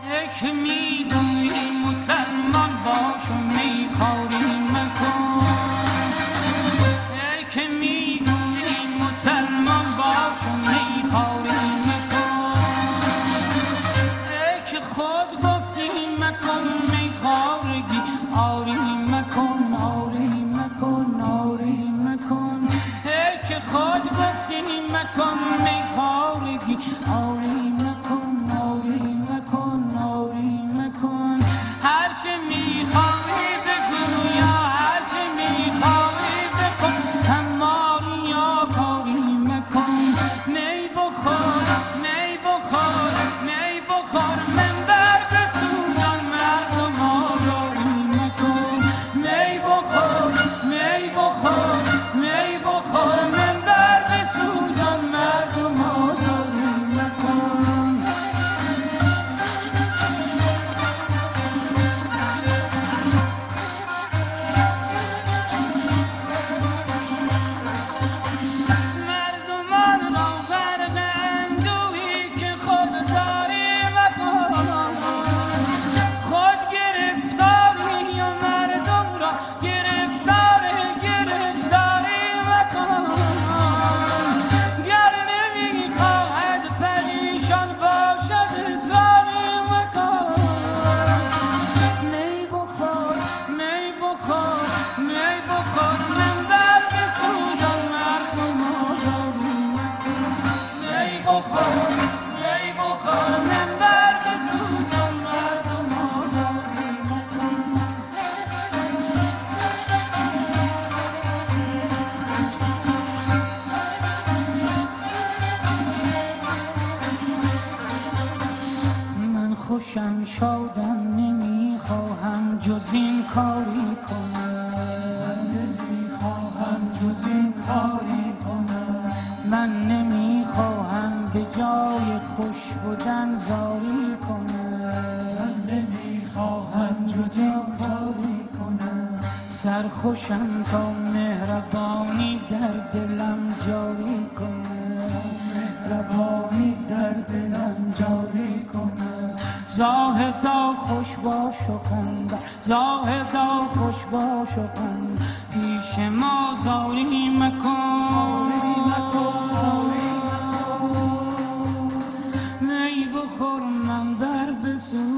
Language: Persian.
که میدونی مسلمان باش و میخواری مکن، که میدونی مسلمان باش و میخواری مکن، که خود گفتی مکن میخوارگی آری مکن آری مکن آری مکن، که خود گفتی مکن میخوارگی آری مکن آری مکن آری مکن، هر چه میخوای بگو یا هر چه میخوای بکن، هماری یا کاری مکن، می بخور می بخور می بخور منبر بسوزان مردم آزاری مکن، می بخور می بخور می بخور منبر بسوزان مردم آزاری مکن. مردمان را غرق اندوهی که خود داری مکن، خود گرفتاری یا مردم را گرفتاری مکن، گر نمیخواهد پریشان باشد اصراری مکن، می بخور می بخور می بخور منبر بسوزان مردم آزاری مکن، می بخور می بخور منبر بسوزان مردم آزاری مکن. من خوشم شادم نمیخواهم جز این کاری کنم، من نمیخواهم جز این کاری کنم، من نمیخواهم به جای خوش بودن زاری کنم، من نمیخواهم جز این کاری کنم، سرخوشم تا مهربانی در دلم جاری کنم، مهربانی در دلم جاری کنم، زاهدا خوش باش و خنده زاهدا خوش باش و خنده، پیش ما زاری مکن می بخور منبر بسوز